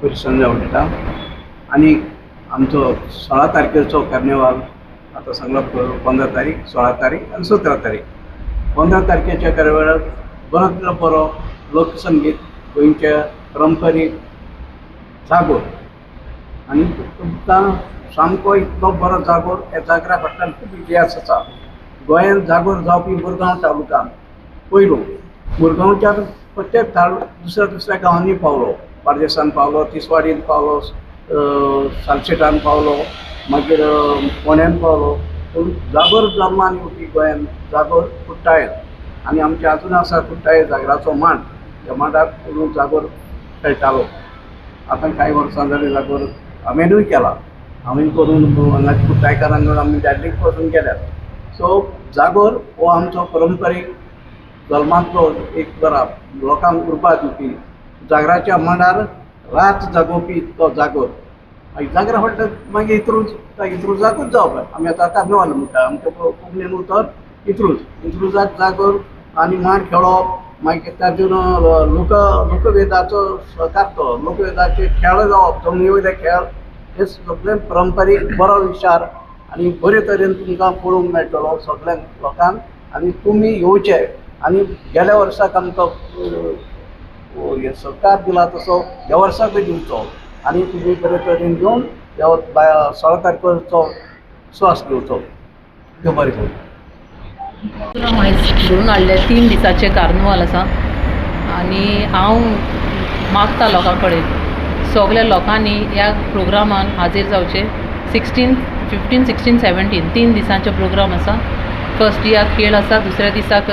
बरी संजा उलयता आनी आमचो 16 तारखेचो कार्निवाल आतां सांगला 15 तारीख 16 तारीख आनी 17 तारीख 15 तारखेच्या कार्निवालाक बरोतलो बरो लोकसंगीत गोंयचे पारंपारीक जागोर आनी तुमकां सामको इतलो बरो जागोर ह्या जागरा फाटल्यान खूब इतिहास आसा. गोंयांत जागोर जावपी मुरगांव तालुकांत पयलो मुरगांवच्या प्रत्येक दुसऱ्या गांवांनी पावलो. बार्देसान पावलो, तिसवाडीन पावलो, सालसेटान पावलो, मागीर फोंड्यान पावलो. पूण जागोर जल्मान येवपी गोंयांत जागोर कुट्टाळें आनी आमचे अजून आसा कुट्टाळें जागराचो मांड. त्या मांडाक जागोर खेळटालो. आतां कांय वर्सां जालीं जागोर हांवेनूय केला. हांवें करून हांगा कुट्टाळेकारांक आमी धाडलीक पासून केल्यात. सो जागोर हो आमचो पारंपारीक जल्मांतलो एक बरा लोकांक उर्बा दिवपी जागराच्या मांडार रात जागोवपी तो जागोर. जागरा फाटल्यान मागीर इत्रुजाकूच जावप. आमी आतां कार्निवाल म्हणटा, आमच्या कोंकणीन उतर इत्रुजाक जागोर आनी मांड खेळप. मागीर तातून लोकवेदाचो करतो, लोकवेदाचे खेळ जावप, जमनी वयले खेळ. हे सगळे पारंपारीक बरो विचार आनी बरे तरेन तुमकां पळोवंक मेळटलो सगळ्यांक लोकांक. आनी तुमी येवचे आनी गेल्या वर्साक आमकां सरकार दिला तसो ह्या वर्साकूय दिवचो आनी तुमी बरे तरेन घेवन 16 तारखेचो स्वास घेवचो. देव बरें करूं. आयज घडोवन हाडले 3 दिसाचे कार्निवाल आसा आनी हांव मागता लोकां कडेन सगल्या लोकांनी ह्या प्रोग्रामान हाजीर जावचे. 15, 16, 17 3 दिसांचो प्रोग्राम आसा. फर्स्ट दियाक खेळ आसा, दुसऱ्या दिसाक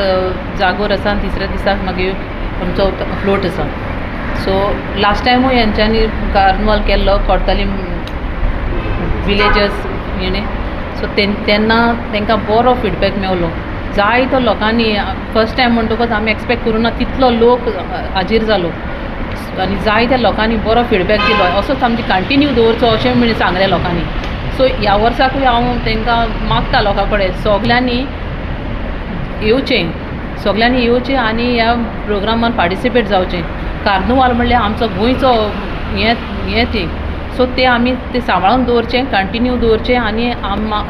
जागोर आसा आनी तिसऱ्या दिसाक मागीर आमचो फ्लोट आसा. सो लास्ट टायमूय हेंच्यांनी कार्निवाल केल्लो कोर्तालीम विलेजस सो तेन्ना तांकां बरो फिडबॅक मेवलो. जायतो लोकांनी फर्स्ट टायम म्हणटकच आमी एक्सपेक्ट करूना तितलो लोक हाजीर जालो आनी जायत्या लोकांनी बरो फिडबॅक दिलो. असोच आमची कंटिन्यू दवरचो अशें म्हणून सांगलें लोकांनी. सो ह्या वर्साकूय हांव तांकां मागता लोकां कडेन सगल्यांनी येवचें आनी ह्या प्रोग्रामान पार्टिसिपेट जावचें. कार्निवाल म्हणल्यार आमचो गोंयचो हें ती. सो ते आमी ते सांबाळून दवरचें, कंटिन्यू दवरचें आनी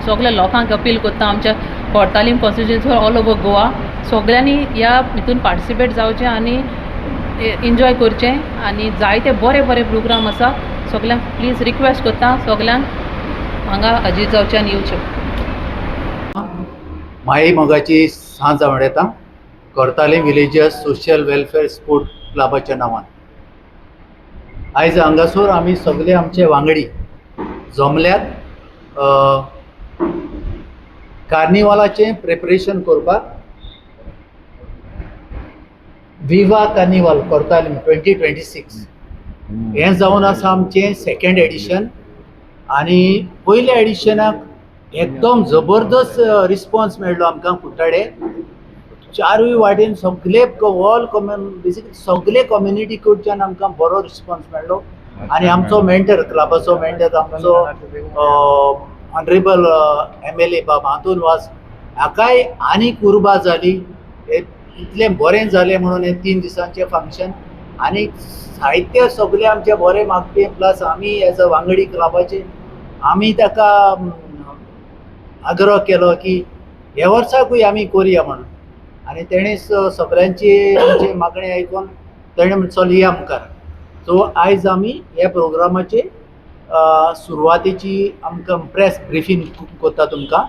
सगल्या लोकांक अपील करता आमच्या कोर्तालीम कॉन्स्टिट्युएन्सीवर ऑल ओवर गोवा सगल्यांनी ह्या हितून पार्टिसिपेट जावचें आनी एन्जॉय करचें. आनी जायते बरे बरे प्रोग्राम आसा. सगल्यांक प्लीज रिक्वेस्ट करता सगल्यांक हांगा हाजीर जावचें आनी येवचें. माई मोगाची सांज हांव येता कोर्तालीम विलेजस सोशल वेलफेअर स्पोर्ट क्लबाच्या नांवान. आयज हांगासर आमी सगळे आमचे वांगडी जमल्यात कार्निवालाचें प्रिपरेशन करपाक. विवा कार्निवाल कोर्तालीम 2026 हें जावन आसा आमचें 2nd एडिशन. आनी पयल्या एडिशनाक एकदम जबरदस्त रिस्पॉन्स मेळ्ळो आमकां कुट्टाळे. चारूय वाटेन सगळे बेसिकली सगळे कम्युनिटी कडच्यान आमकां बरो रिस्पॉन्स मेळ्ळो. आनी आमचो मेंटर क्लबाचो मेंटर आमचो ऑनरेबल MLA बाब हातून वास हाकाय आनीक उर्बा जाली. इतलें बरें जालें म्हणून हें 3 दिसांचें फंक्शन. आनी साहित्य सगळे आमचे बरे मागपी प्लस आमी एज अ वांगडी क्लबाचे आमी ताका आग्रह केलो की ह्या वर्साकूय आमी करुया म्हणून. आनी तेणें सगळ्यांची आमची मागणी आयकून तेणें म्हणचो या मुखार. सो आयज आमी ह्या प्रोग्रामाची सुरवातेची आमकां प्रेस ब्रिफींग करता तुमकां.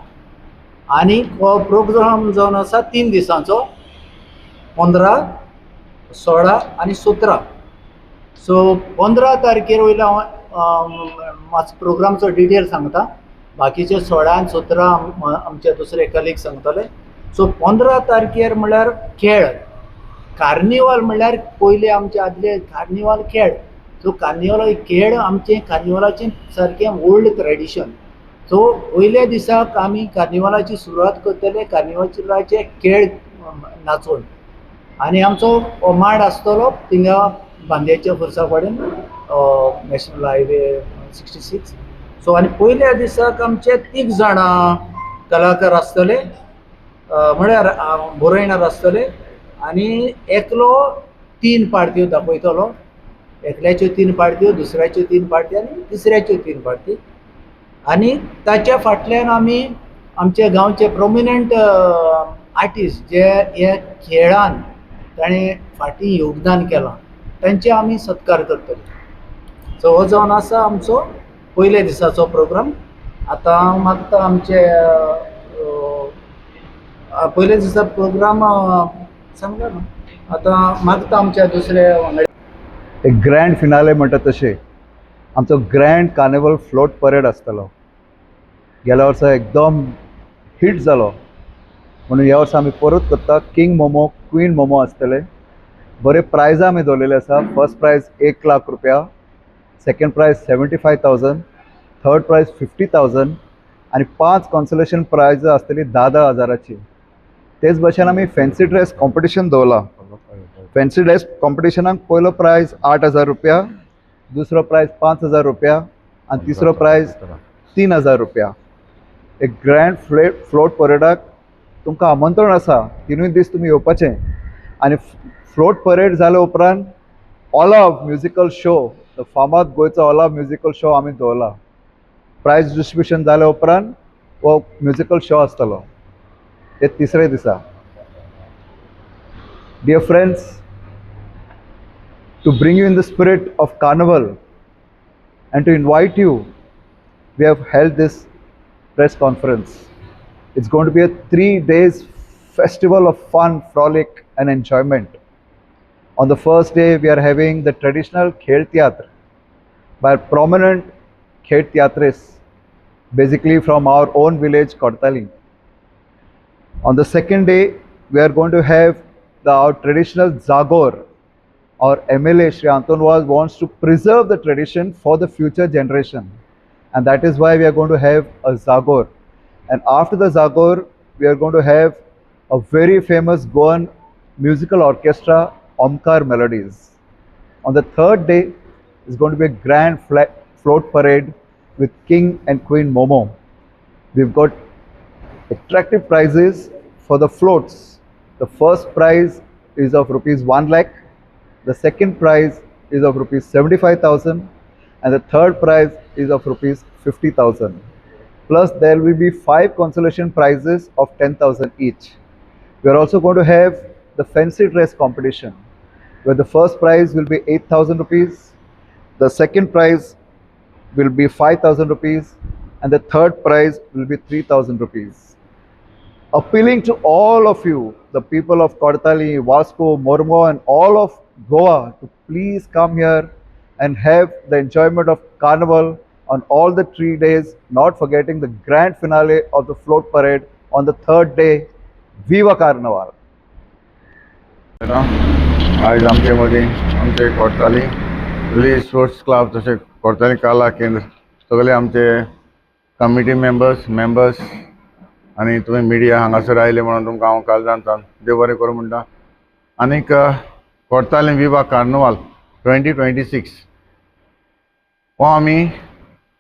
आनी हो प्रोग्राम जावन आसा 3 दिसांचो 15, 16 आनी 17. सो 15 तारखेर वयल्यान हांव प्रोग्रामचो डिटेल सांगता. बाकीचे 16 आनी 17 आमचे दुसरे कलीग सांगतले. सो 15 तारखेर म्हणल्यार खेळ. कार्निवाल म्हणल्यार पयले आमचे आदले कार्निवाल खेळ. सो कार्निवाल खेळ आमचे कार्निवालाचें सारकें ओल्ड ट्रेडिशन. सो पयल्या दिसाक आमी कार्निवालाची सुरवात करतले कार्निवालाचे खेळ नाचोवन. आनी आमचो मांड आसतलो थिंगा बांद्याच्या फुरसा कडेन नॅशनल हायवे 66. सो आनी पयल्या दिसाक आमचे 3 जाणां कलाकार आसतले म्हळ्यार बरयणार आसतले आनी एकलो 3 पार्ट्यो दाखयतलो एकल्याच्यो 3 पार्ट्यो, दुसऱ्याच्यो 3 पार्टी आनी तिसऱ्याच्यो 3 पार्टी. आनी ताच्या फाटल्यान आमी आमच्या गांवचे प्रोमिनंट आर्टिस्ट जे ह्या खेळान ताणें फाटीं योगदान केलां तांचे आमी सत्कार करतले. सो हो जावन आसा आमचो पयल्या दिसाचो प्रोग्राम. आतां हांव मागता आमचे पयल्या दिसा प्रोग्राम सांगला न्हू, आतां मागता आमच्या दुसऱ्या वांगडी एक ग्रँड फिनाले म्हणटा तशें आमचो ग्रँड कार्निवल फ्लोट परेड आसतलो. गेल्या वर्सा एकदम हिट जालो म्हणून ह्या वर्सा आमी परत करता. किंग मोमो, क्वीन मोमो आसतले. बरे प्रायजां आमी दवरलेले आसा. फर्स्ट प्रायज 1 लाख रुपया, सेकंड प्रायज 75,000, थर्ड प्रायज 50,000 आनी 5 कॉन्सोलेशन प्रायजां आसतली 10,000ची. तेच भशेन आमी फॅन्सी ड्रेस कॉम्पिटिशन दवरला. फॅन्सी ड्रेस कॉम्पिटिशनाक पयलो प्रायज 8,000 रुपया, दुसरो प्रायज 5,000 रुपया आनी तिसरो प्रायज 3,000 रुपया. एक ग्रँड फ्लोट परेडाक तुमकां आमंत्रण आसा. 3 दीस तुमी येवपाचें. आनी फ्लोट परेड जाल्या उपरांत ऑलाव म्युजिकल शो, फामाद गोंयचो ऑलाव म्युजिकल शो आमी दवरला. प्रायज डिस्ट्रिब्युशन जाल्या उपरांत हो म्युजिकल शो आसतलो. हे तिसरे दिसा. Dear friends, to bring you in the spirit of carnival and to invite you, we have held this press conference. It's going to be a 3 days festival of fun, frolic and enjoyment. On the first day, we are having the traditional Khel Theatre by prominent Khel Theatrists, basically from our own village, Kortali. On the second day, we are going to have our traditional Zagor. Our MLA Shri Anton wants to preserve the tradition for the future generation, and that is why we are going to have a Zagor. And after the Zagor, we are going to have a very famous Goan musical orchestra, Omkar Melodies. On the third day is going to be a grand float parade with King and Queen Momo. We've got attractive prizes for the floats. The first prize is of rupees 1 lakh, the second prize is of rupees 75,000 and the third prize is of rupees 50,000. Plus there will be 5 consolation prizes of 10,000 each. We are also going to have the fancy dress competition where the first prize will be 8,000 rupees, the second prize will be 5,000 rupees and the third prize will be 3,000 rupees. Appealing to all of you, the people of Kortali, Vasco, Mormo and all of Goa to please come here and have the enjoyment of carnival on all the 3 days, not forgetting the grand finale of the float parade on the third day. Viva Carnival! आज आमचे मदीं आमचे Cortalim village sports club तशें कोर्ताली कला केंद्र सगळे आमचे committee members आनी तुमी मिडिया हांगासर आयले म्हणून तुमकां हांव काल जाणता देव बरें करूं म्हणटा. आनीक कोर्ताली विवा कार्निवाल 2026 हो आमी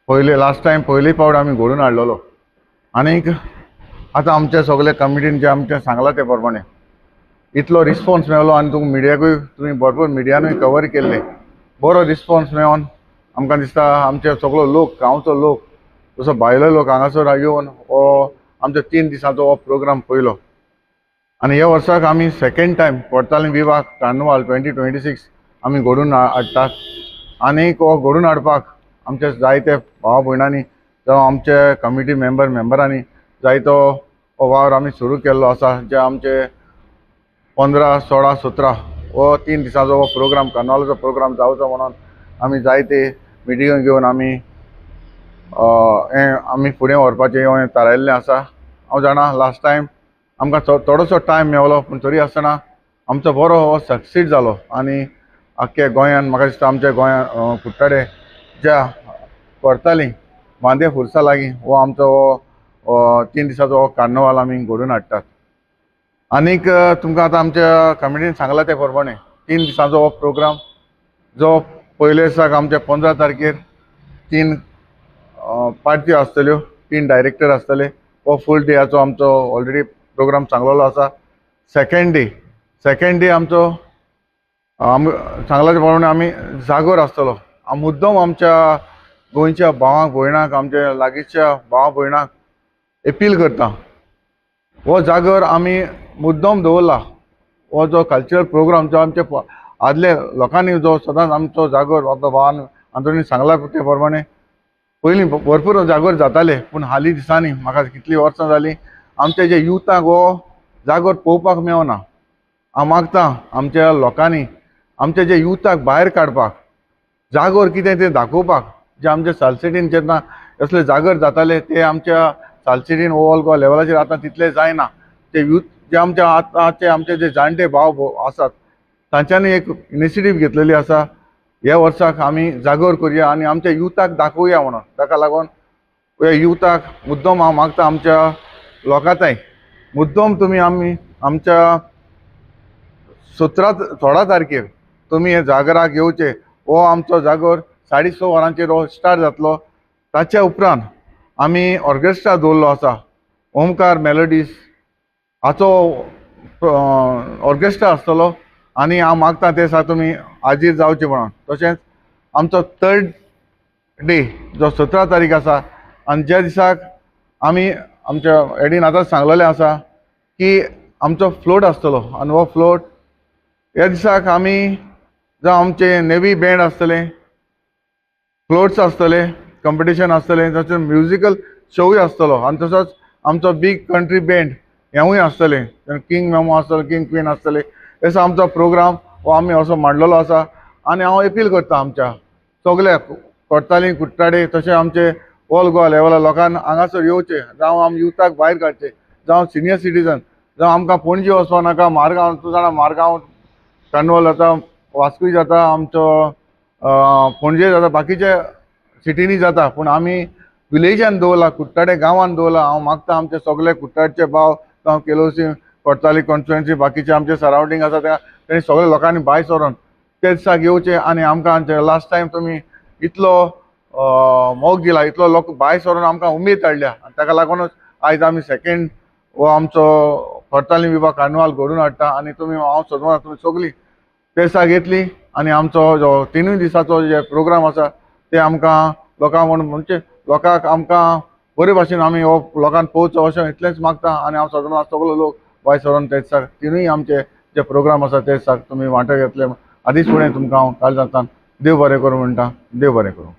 लास्ट टायम पयली पावट आमी घडोवन हाडलेलो. आनीक आतां आमचे सगळे कमिटीन जे आमचे सांगलां ते प्रमाणे इतलो रिस्पॉन्स मेळ्ळो आनी मिडियाकूय तुमी भरपूर मिडियानूय कवर केल्ले. बरो रिस्पॉन्स मेळोन आमकां दिसता आमचे सगळो लोक गांवचो लोक तसो भायलो लोक हांगासर येवन हो आमच्या 3 दिसांचो हो प्रोग्राम पयलो. आनी ह्या वर्साक आमी सेकंड टायम कोर्ताली विवा कार्निवाल 2026 आमी घडोवन हाडटात. आनीक हो घडोवन हाडपाक आमचे जायते भाव भयणांनी जावं आमचे कमिटी मेंबरांनी जायतो हो वावर आमी सुरू केल्लो आसा. जे आमचे 15, 16, 17 हो 3 दिसांचो हो प्रोग्राम कार्निवालाचो प्रोग्राम जावचो म्हणून आमी जायते मिटींग घेवन आमी फुडें व्हरपाचें थारायिल्लें आसा. हांव जाणा लास्ट टायम आमकां थोडोसो टायम मेळ्ळो पूण तरी आसतना आमचो बरो हो सक्सीड जालो. आनी आख्ख्या गोंयांत म्हाका दिसता आमच्या गोंयांत कुट्टाडे ज्या कोर्ताली बांदे फुर्सा लागीं हो आमचो हो 3 दिसाचो हो कार्निवाल आमी घडोवन हाडटात. आनीक तुमकां आतां आमच्या कमिटीन सांगलां ते प्रमाणे 3 दिसांचो हो प्रोग्राम जो पयले दिसाक आमच्या 15 तारखेर 3 पार्ट्यो आसतल्यो, 3 डायरेक्टर आसतले. हो फूल डेयाचो आमचो ऑलरेडी प्रोग्राम सांगलेलो आसा. सेकंड डे आमचो सांगलाचे प्रमाणे आमी जागोर आसतलो. मुद्दम आमच्या गोंयच्या भावांक भयणांक आमच्या लागींच्या भावा भयणांक अपील करता, हो जागर आमी मुद्दम दवरला. हो जो कल्चरल प्रोग्राम जो आमचे आदले लोकांनी जो सदांच आमचो जागोर आपल्या भावान आंतोनी सांगला ते प्रमाणे पयलीं भरपूर जागोर जाताले, पूण हालीं दिसांनी म्हाका कितलीं वर्सां जालीं आमच्या जे युथाक हो जागोर पळोवपाक मेळना. हांव मागतां आमच्या लोकांनी आमच्या जे युथाक भायर काडपाक, जागोर कितें तें दाखोवपाक. जे आमच्या सालसेटीन जेन्ना असले जागर जाताले ते आमच्या सालसेटीन ऑल गोवा लेवलाचेर आतां तितले जायना. ते यूथ जे आमच्या आतांचे आमचे जे जाणटे भाव आसात तांच्यांनी एक इनिशिएटीव घेतलेली आसा. ह्या वर्साक आमी जागोर करया आनी आमच्या युथाक दाखोवया म्हणून. ताका लागून ह्या युथाक मुद्दम हांव मागता आमच्या लोकांताय मुद्दम तुमी आमी आमच्या 16 तारखेर तुमी हे जागराक येवचे. हो आमचो जागोर 6:30 वरांचेर हो स्टार्ट जातलो. ताच्या उपरांत आमी ऑर्केस्ट्रा दवरलो आसा, ओमकार मेलोडीज हाचो ऑर्केस्ट्रा आसतलो. आनी हांव मागतां ते दिसा तुमी हाजीर जावचे म्हणून. तशेंच आमचो 3rd डे जो 17 तारीख आसा आनी ज्या दिसाक आमी आमच्या एडीन आतांच सांगलेलें आसा की आमचो फ्लोट आसतलो. आनी हो फ्लोट ह्या दिसाक आमी जावं आमचे नेवी बँड आसतले, फ्लोट्स आसतले, कंपिटिशन आसतलें, तशेंच म्युजिकल शोय आसतलो. आनी तसोच आमचो बीग कंट्री बँड हेंवूय आसतलें, किंग मेमो आसतलो, किंग क्वीन आसतले. असो आमचो प्रोग्राम हो आमी असो मांडलेलो आसा. आनी हांव अपील करता आमच्या सगल्या कोर्ताली कुट्टाडे तशें आमचे ऑल गोवा लेवला लोकांक हांगासर येवचे, जावं आमी युथाक भायर काडचे, जावं सिनियर सिटीजन, जावं आमकां पणजे वचपा नाका. मारगांव तूं जाणा मारगांव कार्निवल जाता, वास्कोय जाता, आमचो पणजे जाता, बाकीच्या सिटीनी जाता, पूण आमी विलेजान दवरला, कुट्टाडे गांवान दवरला. हांव मागता आमचे सगळे कुट्टाडचे भाव जावं केलोसी कोर्ताली कॉन्स्टिट्युएन्सी बाकीचे आमचे सरावंडींग आसा तेणी सगळ्या लोकांनी भायर सरून ते दिसाक येवचे. आनी आमकां लास्ट टायम तुमी इतलो मोग दिला, इतलो लोक भायर सरून आमकां उमेद हाडल्या. आनी ताका लागूनच आयज आमी 2nd हो आमचो कोर्ताली विभाग कार्निवाल घडोवन हाडटा. आनी तुमी हांव सोदता तुमी सगळीं ते दिसाक येतली आनी आमचो जो 3 दिसाचो जे प्रोग्राम आसा ते आमकां लोकांक म्हणजे लोकांक आमकां बरे भाशेन आमी हो लोकांक पोवचो अशें इतलेंच मागता. आनी हांव सदां सगळे लोक भायर सरून ते दिसाक 3 आमचे जे प्रोग्राम आसा ते दिसाक तुमी वांटो घेतले. आदींच फुडें तुमकां हांव काल जाता देव बरें करूं म्हणटा. देव बरें करूं.